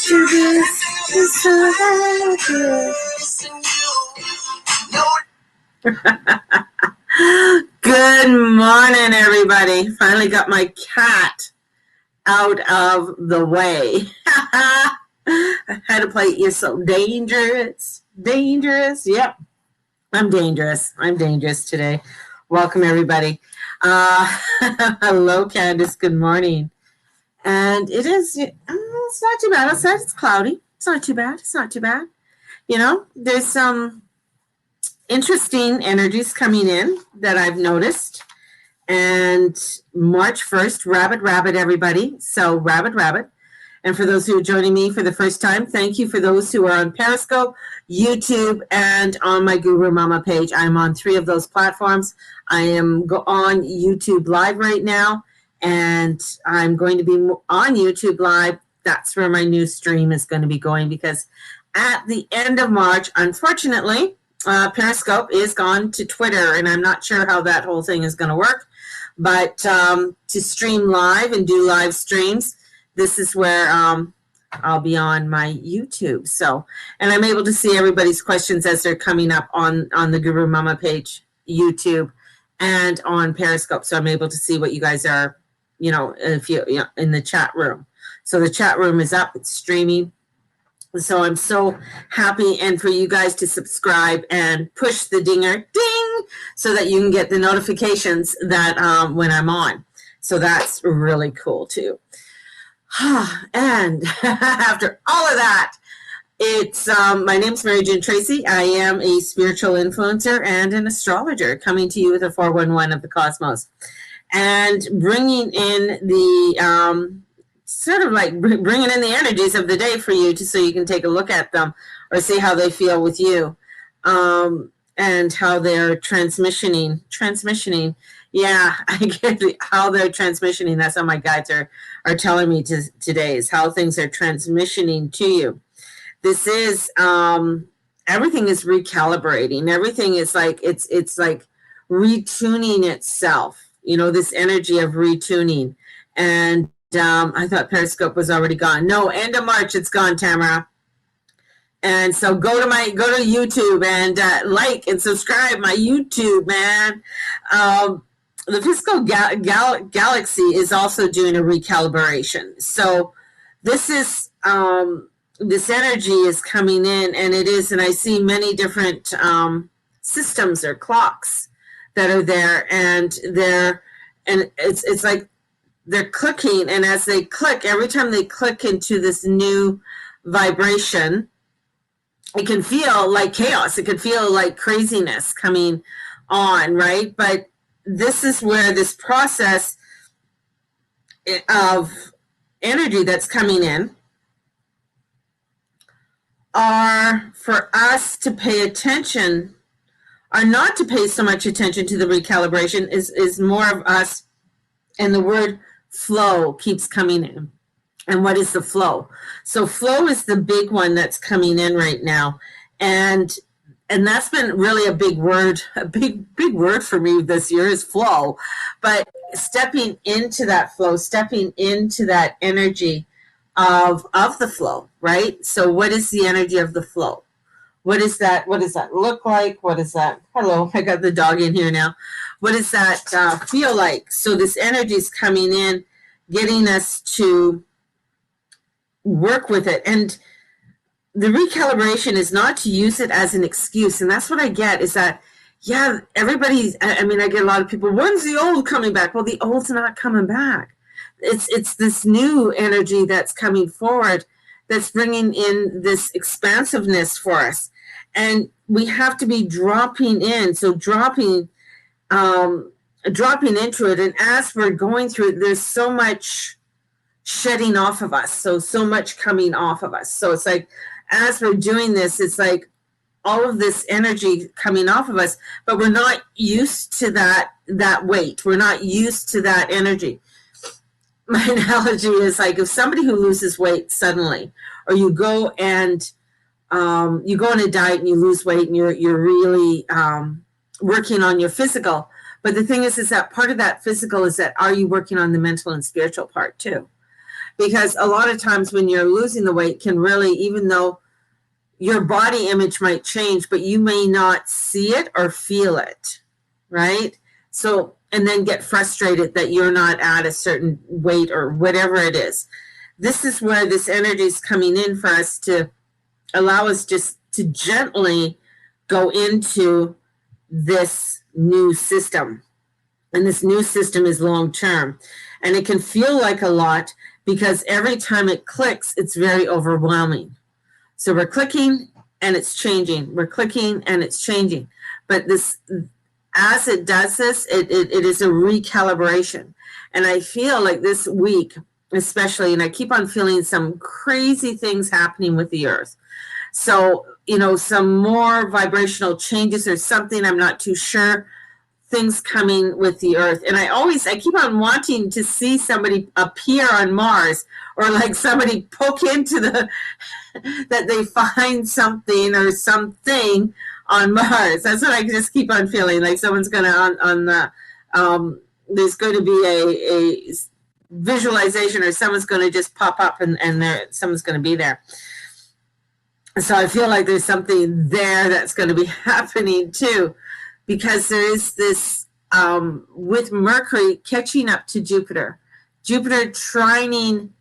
Good morning, everybody. Finally got my cat out of the way. I had to play You're So Dangerous. Dangerous. Yep. I'm dangerous. I'm dangerous today. Welcome, everybody. Hello, Candace. Good morning. And it is, it's not too bad outside. It's cloudy. It's not too bad. It's not too bad. You know, there's some interesting energies coming in that I've noticed. And March 1st, Rabbit, everybody. So Rabbit. And for those who are joining me for the first time, thank you. For those who are on Periscope, YouTube, and on my Guru Mama page. I'm on 3 of those platforms. I am on YouTube Live right now, and I'm going to be on YouTube Live. That's where my new stream is going to be going, because at the end of March, unfortunately, Periscope is gone to Twitter, and I'm not sure how that whole thing is going to work. But to stream live and do live streams, this is where I'll be on my YouTube. So, and I'm able to see everybody's questions as they're coming up on the Guru Mama page, YouTube, and on Periscope. So I'm able to see what you guys are, if you in the chat room. So the chat room is up, it's streaming. So I'm so happy, and for you guys to subscribe and push the dinger, ding, so that you can get the notifications that when I'm on. So that's really cool too. And after all of that, it's my name's Mary Jane Tracy. I am a spiritual influencer and an astrologer, coming to you with a 411 of the cosmos, and bringing in the sort of like bringing in the energies of the day for you, so you can take a look at them or see how they feel with you, and how they're transmissioning. Yeah, I get how they're transmissioning. That's how my guides are telling me today, is how things are transmissioning to you. This is everything is recalibrating. Everything is like it's like retuning itself. This energy of retuning. And I thought Periscope was already gone. No, end of March it's gone, Tamara. And so go to YouTube and like and subscribe my YouTube, man. The physical galaxy is also doing a recalibration. So this is this energy is coming in, and it is, and I see many different systems or clocks that are there, and it's like they're clicking, and as they click, every time they click into this new vibration, it can feel like chaos. It can feel like craziness coming on, right? But this is where this process of energy that's coming in are for us to pay attention, or not to pay so much attention to the recalibration, is more of us, and the word flow keeps coming in. And what is the flow? So flow is the big one that's coming in right now. And that's been really a big word for me this year, is flow. But stepping into that flow, stepping into that energy of the flow, right? So what is the energy of the flow? What is that? What does that look like? What is that? Hello, I got the dog in here now. What does that feel like? So this energy is coming in, getting us to work with it. And the recalibration is not to use it as an excuse. And that's what I get, is that, yeah, everybody's, I get a lot of people, when's the old coming back? Well, the old's not coming back. It's this new energy that's coming forward, that's bringing in this expansiveness for us. And we have to be dropping in. So dropping into it. And as we're going through it, there's so much shedding off of us. So much coming off of us. So it's like, as we're doing this, it's like all of this energy coming off of us, but we're not used to that weight. We're not used to that energy. My analogy is like, if somebody who loses weight suddenly, or you go and you go on a diet and you lose weight, and you're really working on your physical. But the thing is that part of that physical is that, are you working on the mental and spiritual part too? because a lot of times when you're losing the weight can really, even though your body image might change, but you may not see it or feel it, right? So, and then get frustrated that you're not at a certain weight or whatever it is. This is where this energy is coming in for us to allow us just to gently go into this new system. And this new system is long term. And it can feel like a lot because every time it clicks, it's very overwhelming. So we're clicking and it's changing. We're clicking and it's changing. But this, as it does this, it is a recalibration. And I feel like this week, especially, and I keep on feeling some crazy things happening with the earth. So, some more vibrational changes or something, I'm not too sure, things coming with the earth. And I keep on wanting to see somebody appear on Mars, or like somebody poke into that they find something or something on Mars. That's what I just keep on feeling, like someone's going to, there's going to be a visualization, or someone's going to just pop up and someone's going to be there. So I feel like there's something there that's going to be happening too, because there is this, with Mercury catching up to Jupiter trining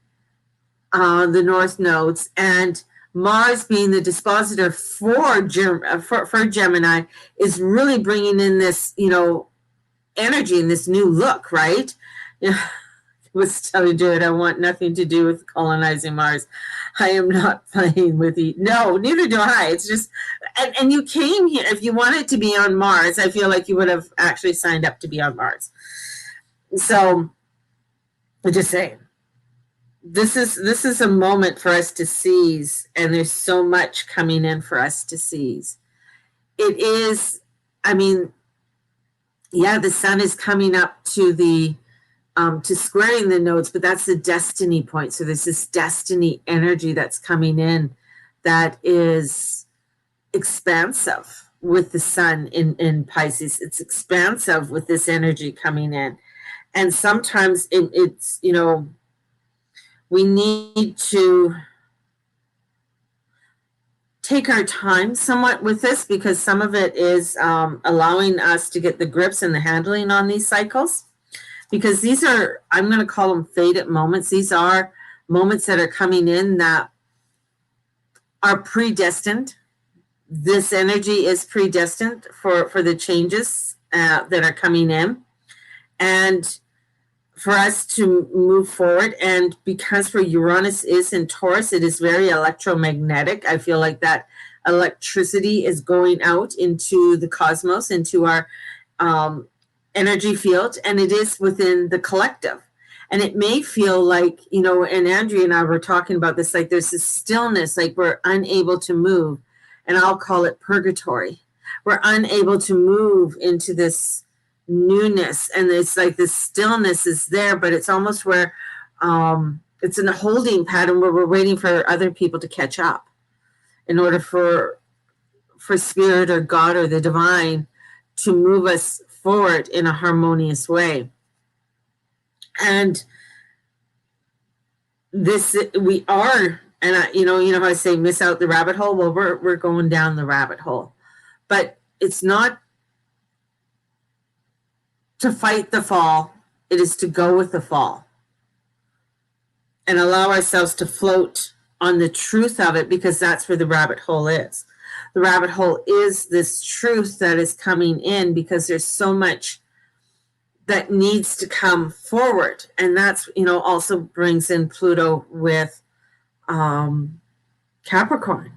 the north nodes, and Mars being the dispositor for Gemini is really bringing in this, energy and this new look, right? I was telling Jared I want nothing to do with colonizing Mars. I am not playing with you. No, neither do I. It's just, and you came here. If you wanted to be on Mars, I feel like you would have actually signed up to be on Mars. So, I'm just saying, this is a moment for us to seize, and there's so much coming in for us to seize. It is, the sun is coming up to the to squaring the nodes, but that's the destiny point. So there's this destiny energy that's coming in that is expansive with the sun in Pisces. It's expansive with this energy coming in. And sometimes it's, we need to take our time somewhat with this, because some of it is allowing us to get the grips and the handling on these cycles. Because these are, I'm going to call them fated moments. These are moments that are coming in that are predestined. This energy is predestined for the changes that are coming in. And for us to move forward. And because for Uranus is in Taurus, it is very electromagnetic. I feel like that electricity is going out into the cosmos, into our energy field, and it is within the collective. And it may feel like, and Andrea and I were talking about this, like there's this stillness, like we're unable to move, and I'll call it purgatory. We're unable to move into this newness, and it's like this stillness is there, but it's almost where it's in a holding pattern where we're waiting for other people to catch up in order for spirit or God or the divine to move us forward in a harmonious way. And this, we are, and how I say miss out the rabbit hole. Well, we're going down the rabbit hole, but it's not to fight the fall. It is to go with the fall and allow ourselves to float on the truth of it, because that's where the rabbit hole is. The rabbit hole is this truth that is coming in, because there's so much that needs to come forward. And that's, also brings in Pluto with Capricorn,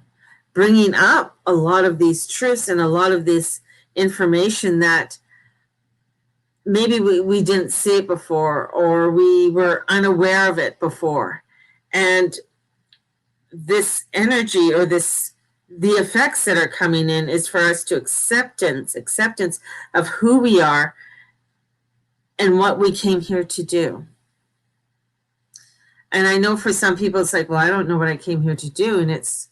bringing up a lot of these truths and a lot of this information that maybe we didn't see it before, or we were unaware of it before. And this energy, or the effects that are coming in, is for us to acceptance of who we are and what we came here to do. And I know for some people it's like, well, I don't know what I came here to do. And it's,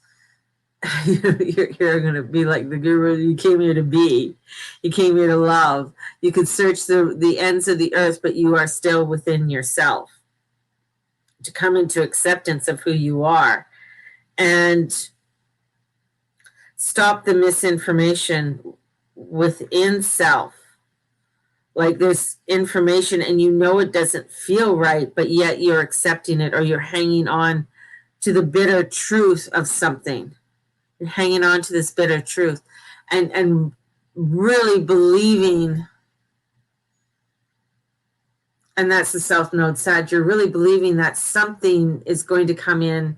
you're going to be like the guru. You came here to be. You came here to love. You could search the ends of the earth, but you are still within yourself. to come into acceptance of who you are, and stop the misinformation within self. Like there's information and you know it doesn't feel right, but yet you're accepting it, or you're hanging on to the bitter truth of something. You're hanging on to this bitter truth and really believing, and that's the South Node side, you're really believing that something is going to come in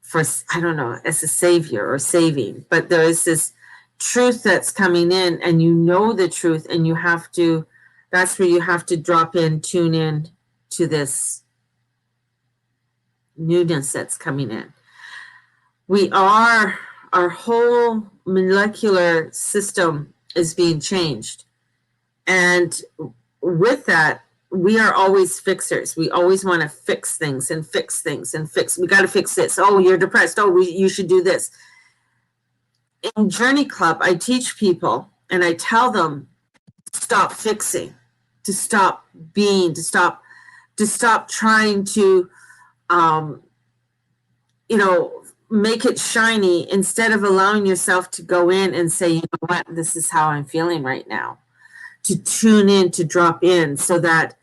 for, I don't know, as a savior or saving, but there is this truth that's coming in, and you know the truth, and you have to, that's where you have to drop in, tune in to this newness that's coming in. We are, our whole molecular system is being changed. And with that, we are always fixers. We always want to fix things and fix things and fix. We got to fix this. Oh, you're depressed. Oh, you should do this. In Journey Club, I teach people and I tell them to stop fixing, to stop being, to stop trying to, make it shiny, instead of allowing yourself to go in and say, you know what, this is how I'm feeling right now. To tune in, to drop in, so that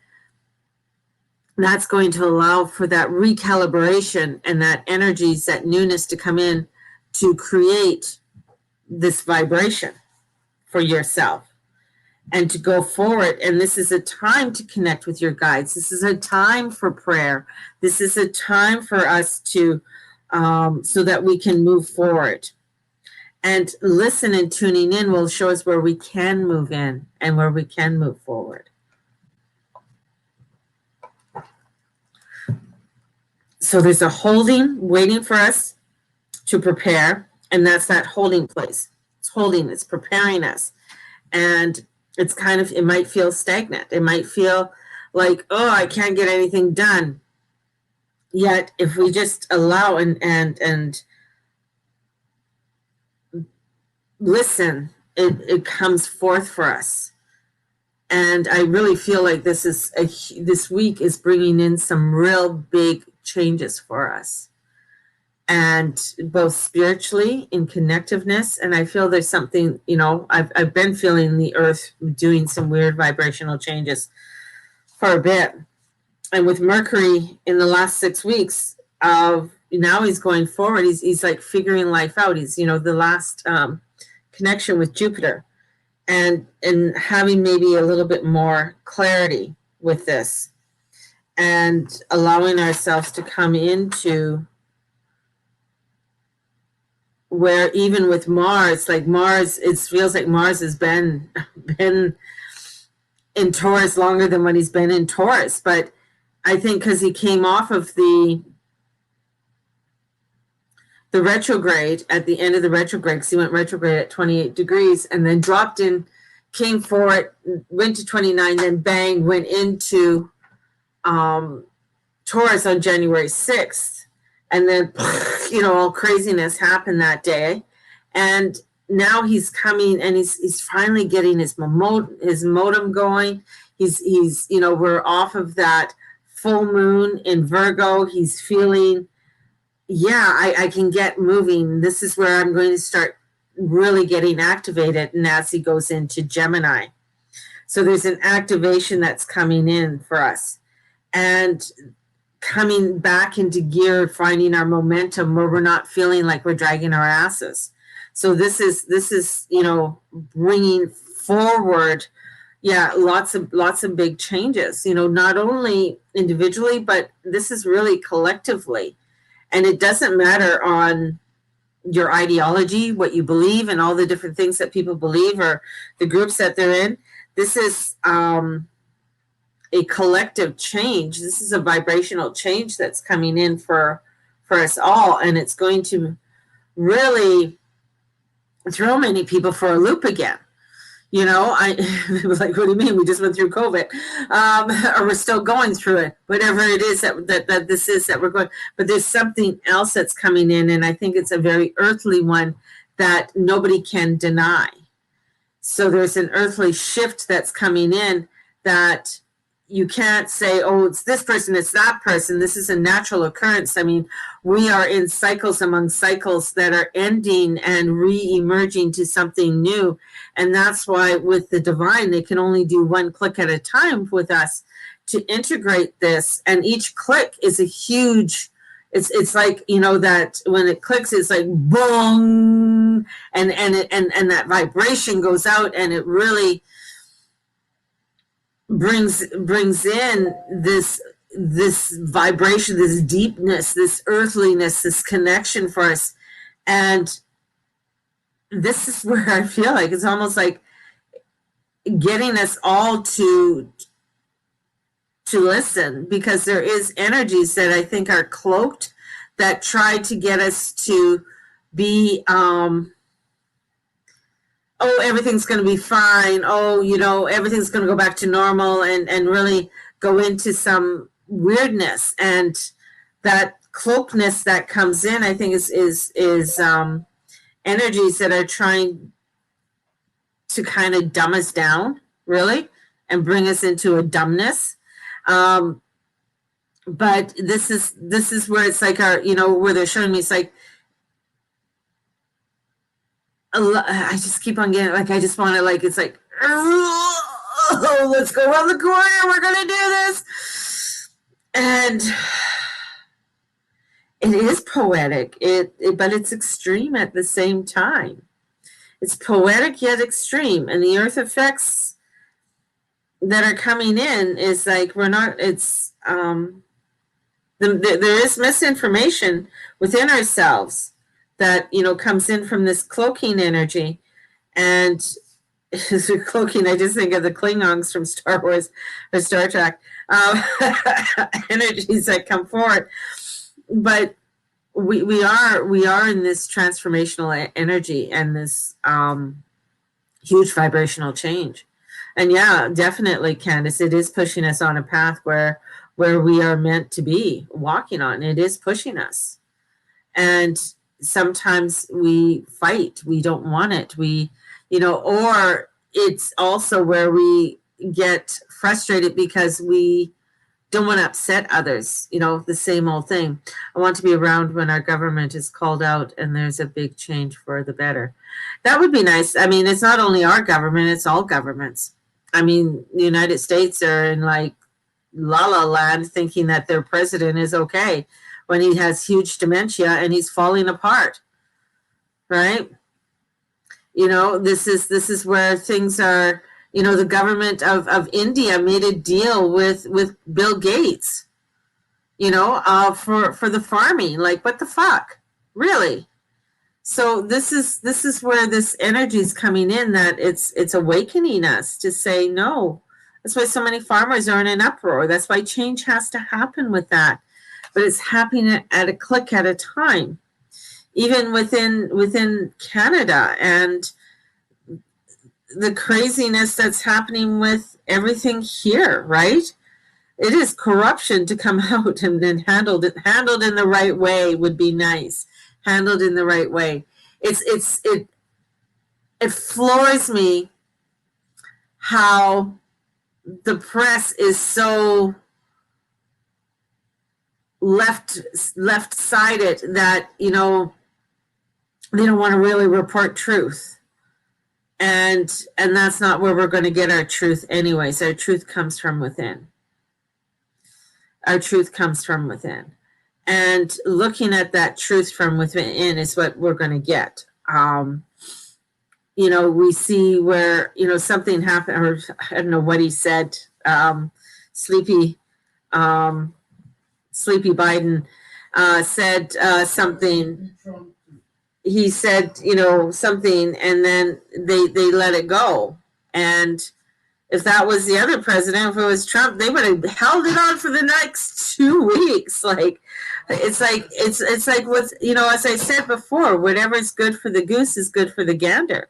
that's going to allow for that recalibration and that energies, that newness to come in to create this vibration for yourself and to go forward. And this is a time to connect with your guides. This is a time for prayer. This is a time for us to, so that we can move forward. And listen and tuning in will show us where we can move in and where we can move forward. So there's a holding waiting for us to prepare, and that's that holding place. It's holding, it's preparing us. And it's kind of, it might feel stagnant. It might feel like, oh, I can't get anything done. Yet if we just allow and listen, it comes forth for us. And I really feel like this week is bringing in some real big changes for us, and both spiritually in connectiveness. And I feel there's something, I've been feeling the earth doing some weird vibrational changes for a bit. And with Mercury in the last 6 weeks of now, he's going forward. He's like figuring life out. He's, the last connection with Jupiter, and having maybe a little bit more clarity with this, and allowing ourselves to come into where, even with Mars, like Mars, it feels like Mars has been in Taurus longer than when he's been in Taurus. But I think because he came off of the retrograde, at the end of the retrograde, because he went retrograde at 28 degrees and then dropped in, came forward, went to 29, then bang, went into Taurus on January 6th. And then, all craziness happened that day. And now he's coming, and he's finally getting his modem going. He's we're off of that full moon in Virgo. He's feeling, I can get moving. This is where I'm going to start really getting activated. And as he goes into Gemini. So there's an activation that's coming in for us. And coming back into gear, finding our momentum where we're not feeling like we're dragging our asses. So this is bringing forward, lots of big changes, not only individually, but this is really collectively. And it doesn't matter on your ideology, what you believe, and all the different things that people believe, or the groups that they're in. This is a collective change. This is a vibrational change that's coming in for us all, and it's going to really throw many people for a loop again. I was like, what do you mean? We just went through COVID, or we're still going through it, whatever it is that this is that we're going. But there's something else that's coming in, and I think it's a very earthly one that nobody can deny. So there's an earthly shift that's coming in that you can't say, oh, it's this person, it's that person. This is a natural occurrence. I mean, we are in cycles among cycles that are ending and re-emerging to something new. And that's why with the divine, they can only do one click at a time with us to integrate this. And each click is a huge, it's like, you know, that when it clicks, it's like boom, and that vibration goes out, and it really brings in this vibration, this deepness, this earthliness, this connection for us. And this is where I feel like it's almost like getting us all to listen, because there is energies that I think are cloaked that try to get us to be oh, everything's going to be fine. Oh, you know, everything's going to go back to normal, and really go into some weirdness. And that cloakedness that comes in, I think, is energies that are trying to kind of dumb us down, really, and bring us into a dumbness. But this is where it's like our, you know, where they're showing me, it's like, I just keep on getting, like, I just want to, like, it's like, oh, let's go around the corner, we're going to do this. And it is poetic, but it's extreme at the same time. It's poetic yet extreme. And the earth effects that are coming in is like, we're not, it's, there is misinformation within ourselves that, you know, comes in from this cloaking energy. And cloaking, I just think of the Klingons from Star Wars or Star Trek, energies that come forward. But we are in this transformational energy and this huge vibrational change. And yeah, definitely, Candace, it is pushing us on a path where we are meant to be walking on. It is pushing us. And sometimes we fight, we don't want it, we, you know, or it's also where we get frustrated because we don't want to upset others, you know, the same old thing. I want to be around when our government is called out and there's a big change for the better. That would be nice. I mean, it's not only our government, it's all governments. I mean, the United States are in like la la land thinking that their president is okay when he has huge dementia and he's falling apart, right? You know, this is where things are, you know, the government of India made a deal with Bill Gates, you know, for the farming. Like, what the fuck? Really? So this is where this energy is coming in, that it's awakening us to say no. That's why so many farmers are in an uproar. That's why change has to happen with that. But it's happening at a click at a time, even within Canada, and the craziness that's happening with everything here, right? It is corruption to come out, and then handled in the right way would be nice. Handled in the right way. It floors me how the press is so left-sided that, you know, they don't want to really report truth. And that's not where we're going to get our truth anyways. Our truth comes from within. Our truth comes from within. And looking at that truth from within is what we're going to get. You know, we see where, you know, something happened, or I don't know what he said, Sleepy Biden said something. He said, you know, something, and then they let it go. And if that was the other president, if it was Trump, they would have held it on for the next 2 weeks. Like, it's like what, you know, as I said before, whatever is good for the goose is good for the gander.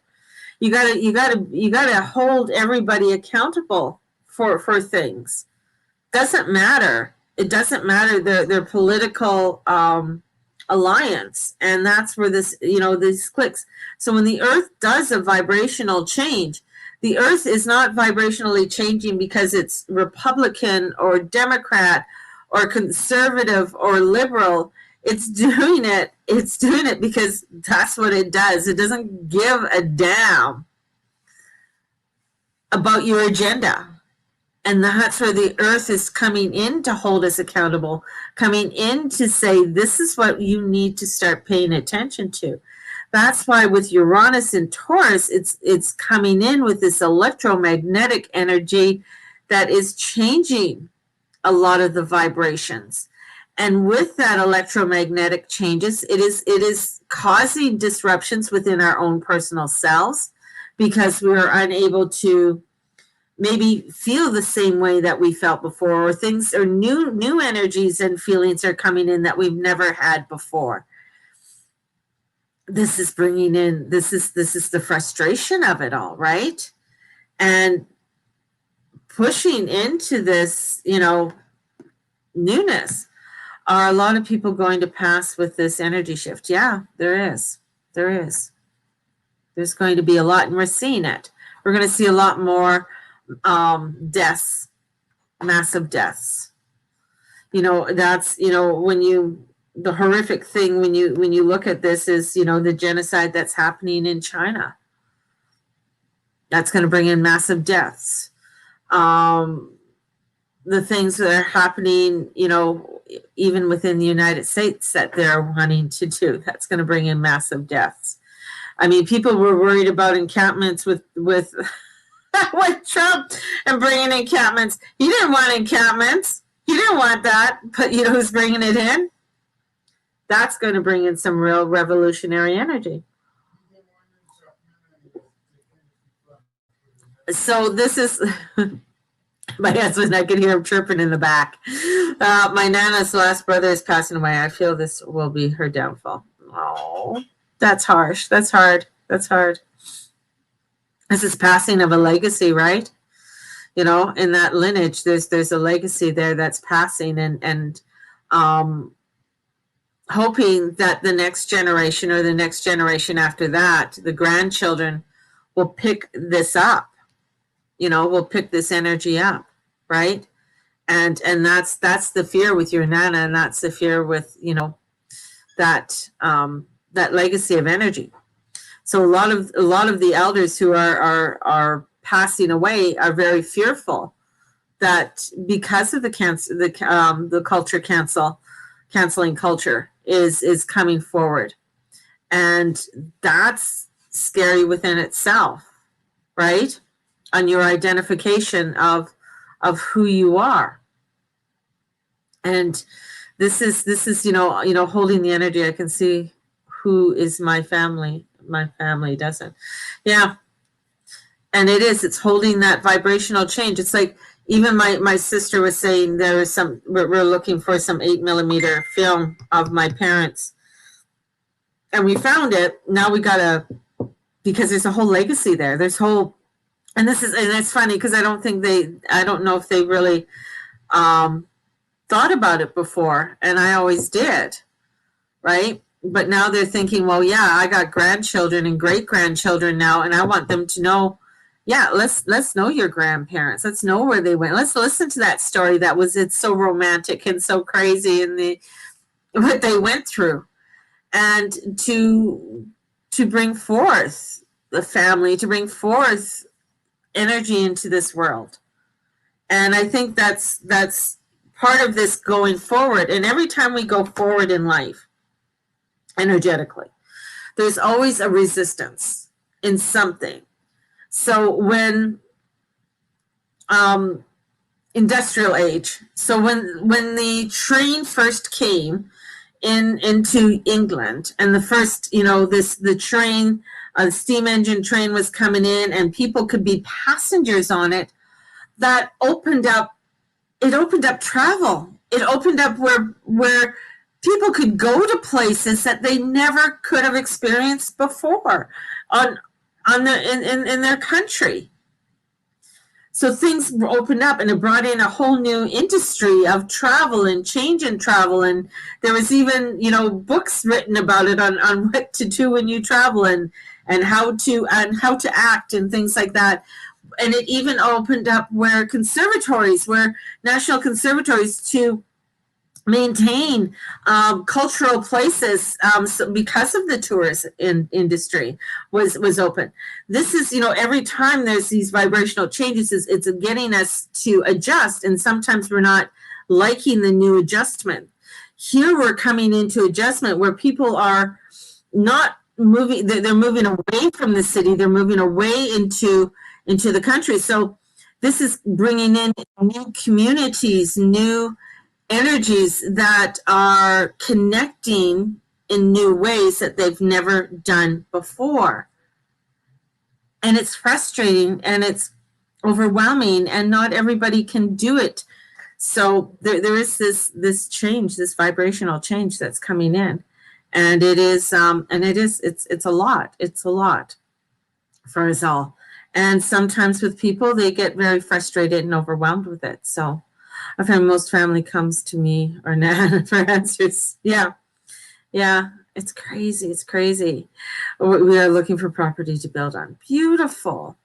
You gotta hold everybody accountable for things. Doesn't matter. It doesn't matter their political alliance, and that's where this, you know, this clicks. So when the earth does a vibrational change, the earth is not vibrationally changing because it's Republican or Democrat or conservative or liberal. It's doing it because that's what it does. It doesn't give a damn about your agenda. And that's where the earth is coming in to hold us accountable, coming in to say, this is what you need to start paying attention to. That's why with Uranus and Taurus, it's coming in with this electromagnetic energy that is changing a lot of the vibrations. And with that electromagnetic changes, it is causing disruptions within our own personal selves because we're unable to maybe feel the same way that we felt before, or things or new energies and feelings are coming in that we've never had before. This is bringing in, this is the frustration of it all, right? And pushing into this, newness. Are a lot of people going to pass with this energy shift? Yeah, there is. There's going to be a lot, and we're seeing it. We're going to see a lot more deaths, massive deaths. That's, the horrific thing when you look at this is, the genocide that's happening in China. That's going to bring in massive deaths. The things that are happening, even within the United States that they're wanting to do, that's going to bring in massive deaths. I mean, people were worried about encampments with with Trump and bringing encampments. He didn't want encampments. He didn't want that, but who's bringing it in? That's going to bring in some real revolutionary energy. So this is my husband. I can hear him chirping in the back. My Nana's last brother is passing away. I feel this will be her downfall. Oh, that's harsh. That's hard. That's hard. This is passing of a legacy, right? In that lineage, there's a legacy there that's passing, and hoping that the next generation or the next generation after that, the grandchildren, will pick this up. Will pick this energy up, right? And that's the fear with your Nana, and that's the fear with that legacy of energy. So a lot of the elders who are passing away are very fearful that because of the culture canceling culture is coming forward, and that's scary within itself, right? On your identification of who you are. And this is holding the energy. I can see who is my family. My family doesn't. Yeah. And it's holding that vibrational change. It's like, even my sister was saying there is we're looking for some 8mm film of my parents. And we found it. Now we because there's a whole legacy there. And it's funny because I don't know if they really thought about it before, and I always did, right? But now they're thinking, well, yeah, I got grandchildren and great grandchildren now, and I want them to know, yeah, let's know your grandparents. Let's know where they went. Let's listen to that story it's so romantic and so crazy, and what they went through, and to bring forth the family, to bring forth energy into this world. And I think that's part of this going forward. And every time we go forward in life, energetically, there's always a resistance in something. So when industrial age, so when the train first came into England, and the first, the train, the steam engine train was coming in, and people could be passengers on it, that opened up travel. It opened up where people could go to places that they never could have experienced before in their country. So things opened up, and it brought in a whole new industry of travel and change in travel. And there was even, books written about it on what to do when you travel. And how to act and things like that. And it even opened up where national conservatories to maintain cultural places, so because of the tourism industry was open. This is, every time there's these vibrational changes, it's getting us to adjust, and sometimes we're not liking the new adjustment. Here we're coming into adjustment where people are not moving, they're moving away from the city, they're moving away into the country. So this is bringing in new communities, new energies that are connecting in new ways that they've never done before. And it's frustrating and it's overwhelming, and not everybody can do it. So there is this change, this vibrational change that's coming in. And it's a lot. It's a lot for us all. And sometimes with people, they get very frustrated and overwhelmed with it. So I find most family comes to me or Nan for answers. Yeah. It's crazy. It's crazy. We are looking for property to build on. Beautiful.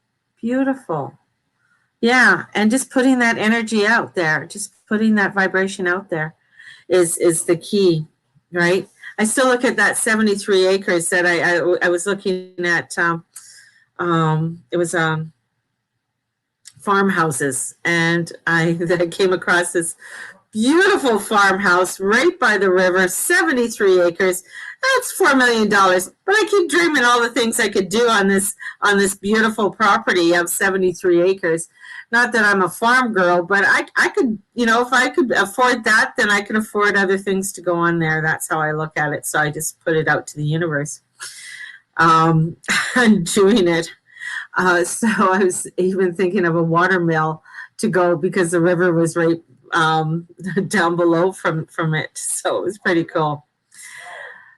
Yeah. And just putting that energy out there, just putting that vibration out there is the key, right? I still look at that 73 acres that I was looking at. It was farmhouses, and I came across this beautiful farmhouse right by the river, 73 acres. That's $4 million. But I keep dreaming all the things I could do on this beautiful property of 73 acres. Not that I'm a farm girl, but I could, if I could afford that, then I could afford other things to go on there. That's how I look at it. So I just put it out to the universe. I'm doing it. So I was even thinking of a water mill to go, because the river was right down below from it. So it was pretty cool.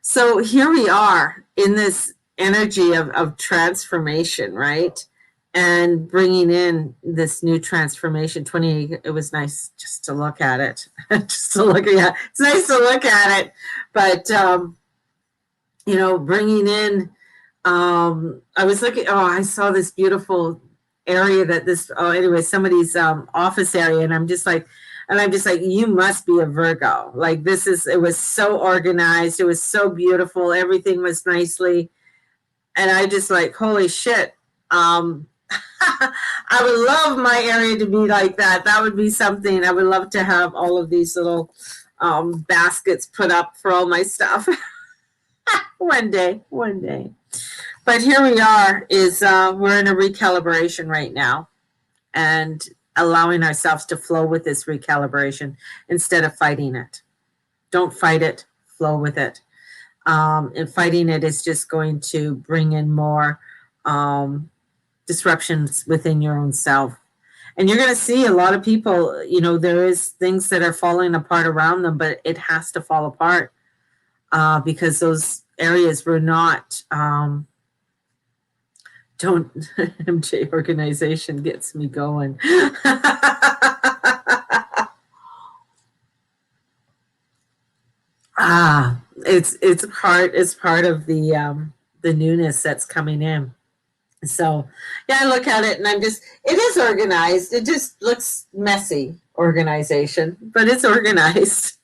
So here we are in this energy of transformation, right? And bringing in this new transformation. 28, it was nice just to look at it. It's nice to look at it. But, bringing in, I was looking, I saw this beautiful area somebody's office area, and I'm just like, you must be a Virgo. Like, it was so organized, it was so beautiful, everything was nicely, and I just like, holy shit. I would love my area to be like that. That would be something. I would love to have all of these little baskets put up for all my stuff. One day. But here we are, we're in a recalibration right now, and allowing ourselves to flow with this recalibration instead of fighting it. Don't fight it, flow with it. And fighting it is just going to bring in more disruptions within your own self. And you're going to see a lot of people, there is things that are falling apart around them, but it has to fall apart because those areas were not, MJ organization gets me going. It's part of the newness that's coming in. So yeah, I look at it and it is organized. It just looks messy, organization, but it's organized.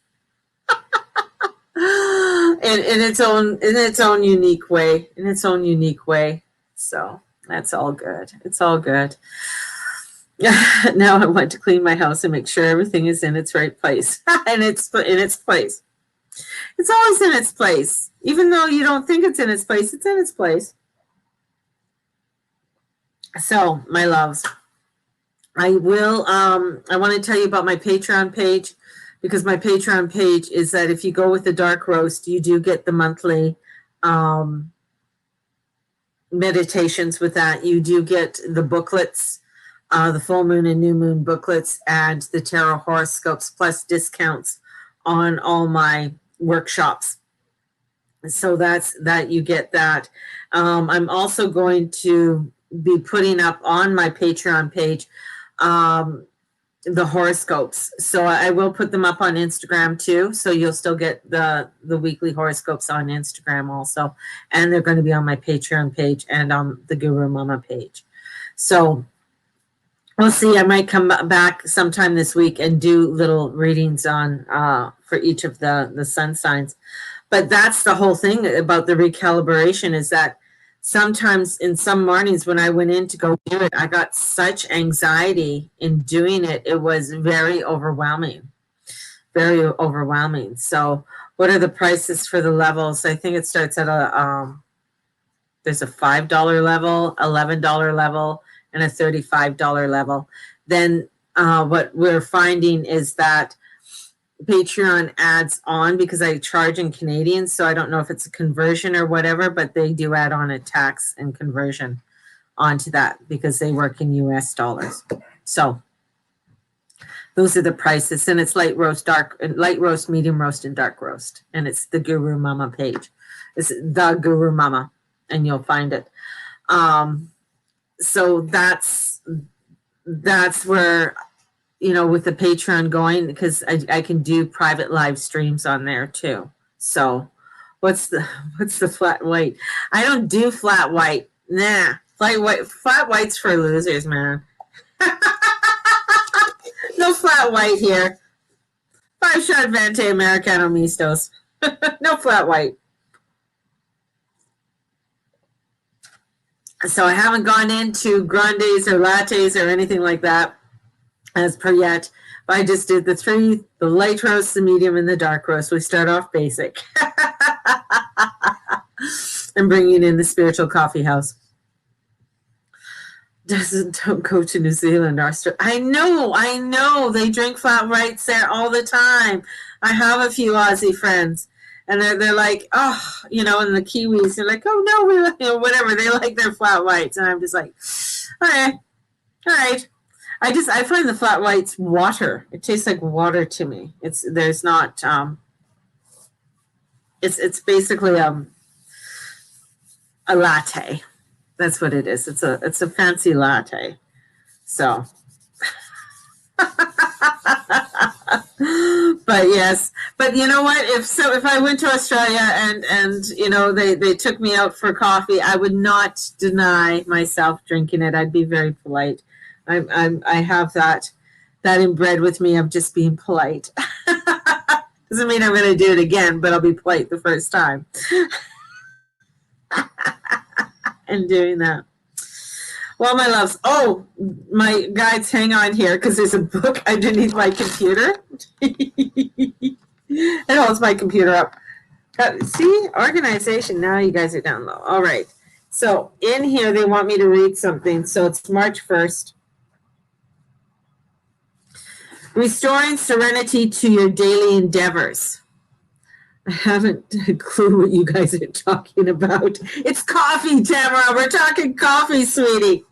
in its own unique way. So that's all good. It's all good. Now I want to clean my house and make sure everything is in its right place. And it's in its place. It's always in its place. Even though you don't think it's in its place, it's in its place. So, my loves, I want to tell you about my Patreon page, because my Patreon page is that if you go with the dark roast, you do get the monthly meditations with that. You do get the booklets, the full moon and new moon booklets, and the tarot horoscopes, plus discounts on all my workshops. So that you get that. I'm also going to be putting up on my Patreon page the horoscopes. So I will put them up on Instagram too. So you'll still get the weekly horoscopes on Instagram also. And they're going to be on my Patreon page and on the Guru Mama page. So we'll see. I might come back sometime this week and do little readings on for each of the sun signs. But that's the whole thing about the recalibration, is that sometimes in some mornings when I went in to go do it, I got such anxiety in doing it. It was very overwhelming, very overwhelming. So what are the prices for the levels? I think it starts at there's a $5 level, $11 level, and a $35 level. Then what we're finding is that Patreon adds on, because I charge in Canadian, so I don't know if it's a conversion or whatever, but they do add on a tax and conversion onto that because they work in US dollars. So those are the prices, and it's light roast, medium roast, and dark roast, and it's the Guru Mama page. It's the Guru Mama, and you'll find it. So that's where, with the Patreon going, because I can do private live streams on there too. So what's the flat white? I don't do flat white. Nah, flat white's for losers, man. No flat white here. 5-shot Vente Americano Mistos. No flat white. So I haven't gone into grandes or lattes or anything like that as per yet. But I just did the 3, the light roast, the medium, and the dark roast. We start off basic. And bringing in the spiritual coffee house. Don't go to New Zealand, Australia. I know. They drink flat whites there all the time. I have a few Aussie friends. And they're like, oh, and the Kiwis, they're like, oh, no, whatever. They like their flat whites. And I'm just like, all right. I find the flat whites water. It tastes like water to me. It's basically a latte. That's what it is. It's a fancy latte. So, but yes, but you know what? If I went to Australia and they took me out for coffee, I would not deny myself drinking it. I'd be very polite. I have that inbred with me of just being polite. Doesn't mean I'm going to do it again, but I'll be polite the first time. And doing that. Well, my loves. Oh, my guides, hang on here, because there's a book underneath my computer. It holds my computer up. See, organization. Now you guys are down low. All right. So in here, they want me to read something. So it's March 1st. Restoring serenity to your daily endeavors. I haven't a clue what you guys are talking about. It's coffee, Tamara. We're talking coffee, sweetie.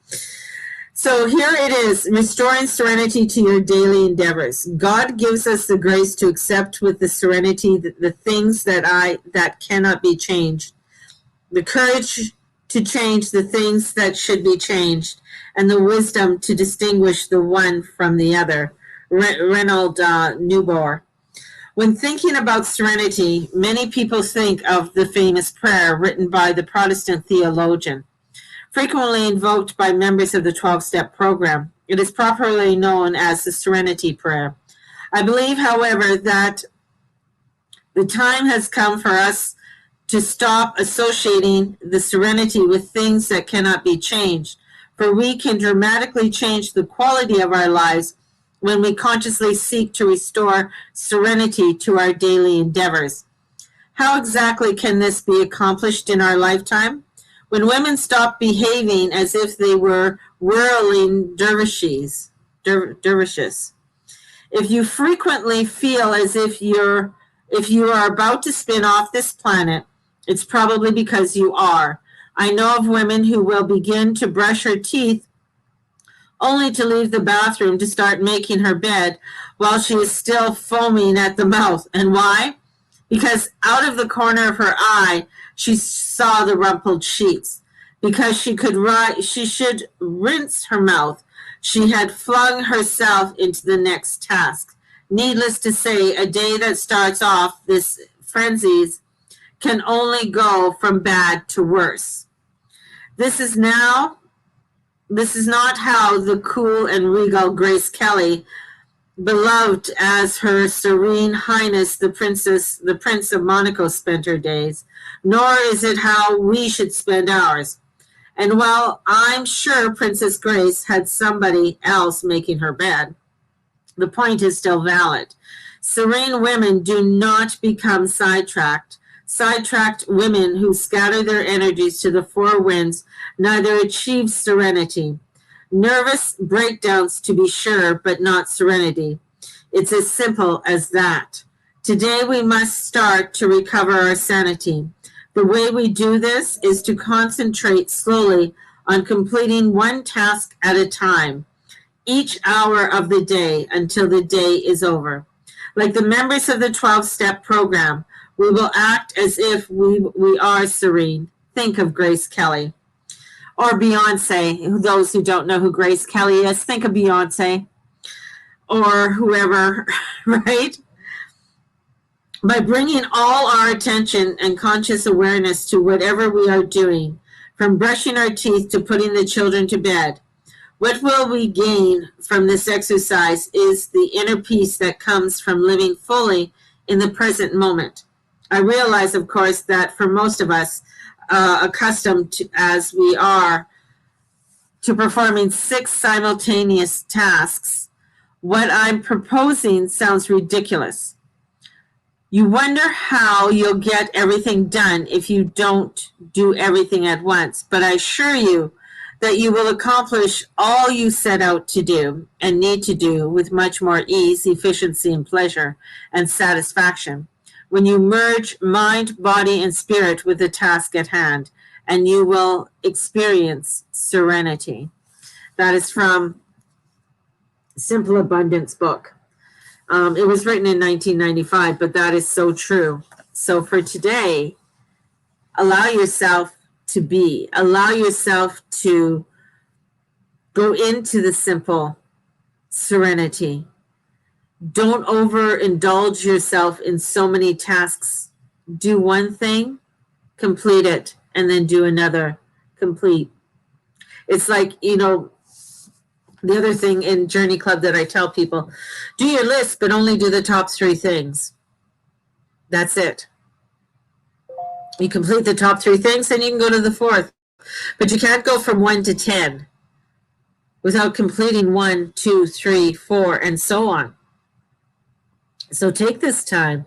So here it is, restoring serenity to your daily endeavors. God gives us the grace to accept with the serenity the things that cannot be changed, the courage to change the things that should be changed, and the wisdom to distinguish the one from the other. Reynold Newbor. When thinking about serenity, many people think of the famous prayer written by the Protestant theologian, frequently invoked by members of the 12-step program. It is properly known as the Serenity Prayer. I believe, however, that the time has come for us to stop associating the serenity with things that cannot be changed, for we can dramatically change the quality of our lives when we consciously seek to restore serenity to our daily endeavors. How exactly can this be accomplished in our lifetime? When women stop behaving as if they were whirling dervishes. If you frequently feel as if you are about to spin off this planet, it's probably because you are. I know of women who will begin to brush her teeth only to leave the bathroom to start making her bed while she is still foaming at the mouth. And why? Because out of the corner of her eye, she saw the rumpled sheets. Because she should rinse her mouth, She had flung herself into the next task. Needless to say, a day that starts off this frenzies can only go from bad to worse. This is not how the cool and regal Grace Kelly, beloved as Her Serene Highness the Prince of Monaco, spent her days, nor is it how we should spend ours. And while I'm sure Princess Grace had somebody else making her bed, the point is still valid. Serene women do not become sidetracked. Sidetracked women who scatter their energies to the four winds neither achieve serenity. Nervous breakdowns, to be sure, but not serenity. It's as simple as that. Today we must start to recover our sanity. The way we do this is to concentrate slowly on completing one task at a time, each hour of the day until the day is over. Like the members of the 12-step program, we will act as if we are serene. Think of Grace Kelly. Or Beyonce. Those who don't know who Grace Kelly is, think of Beyonce. Or whoever, right? By bringing all our attention and conscious awareness to whatever we are doing, from brushing our teeth to putting the children to bed, what will we gain from this exercise is the inner peace that comes from living fully in the present moment. I realize, of course, that for most of us, accustomed to, as we are, to performing 6 simultaneous tasks, what I'm proposing sounds ridiculous. You wonder how you'll get everything done if you don't do everything at once, but I assure you that you will accomplish all you set out to do and need to do with much more ease, efficiency, and pleasure and satisfaction when you merge mind, body, and spirit with the task at hand, and you will experience serenity. That is from Simple Abundance book. It was written in 1995, but that is so true. So for today, allow yourself to be. Allow yourself to go into the simple serenity. Don't overindulge yourself in so many tasks. Do one thing, complete it, and then do another, complete. It's like, the other thing in Journey Club that I tell people, do your list, but only do the top 3 things. That's it. You complete the top 3 things, then you can go to the 4th. But you can't go from 1 to 10 without completing 1, 2, 3, 4, and so on. So take this time,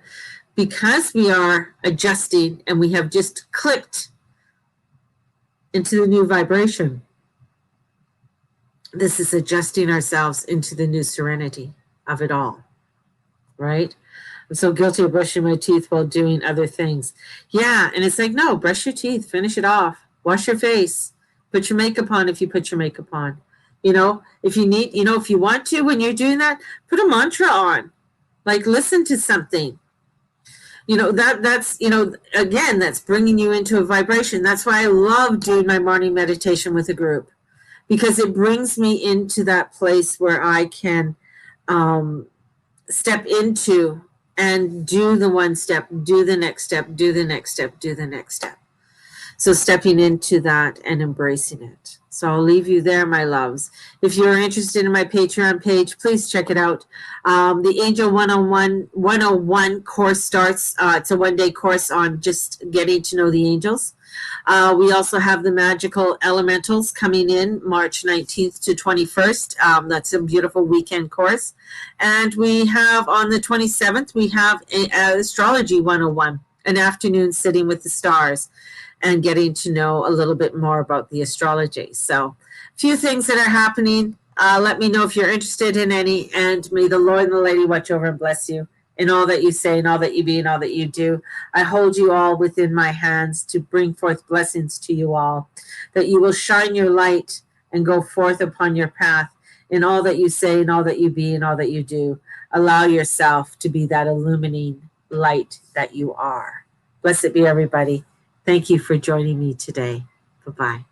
because we are adjusting and we have just clicked into the new vibration. This is adjusting ourselves into the new serenity of it all, right? I'm so guilty of brushing my teeth while doing other things. Yeah, and it's like, no, brush your teeth, finish it off, wash your face, put your makeup on if you put your makeup on. If you need, if you want to, when you're doing that, put a mantra on. Like, listen to something. That's again, that's bringing you into a vibration. That's why I love doing my morning meditation with a group, because it brings me into that place where I can step into and do the one step, do the next step, do the next step, do the next step. So stepping into that and embracing it. So I'll leave you there, my loves. If you're interested in my Patreon page, please check it out. The Angel 101 course starts. It's a 1-day course on just getting to know the angels. We also have the Magical Elementals coming in March 19th to 21st. That's a beautiful weekend course. And we have on the 27th, we have Astrology 101, an afternoon sitting with the stars and getting to know a little bit more about the astrology. So a few things that are happening. Let me know if you're interested in any, and may the Lord and the Lady watch over and bless you in all that you say and all that you be and all that you do. I hold you all within my hands to bring forth blessings to you all, that you will shine your light and go forth upon your path in all that you say and all that you be and all that you do. Allow yourself to be that illuminating light that you are. Blessed be everybody. Thank you for joining me today. Bye-bye.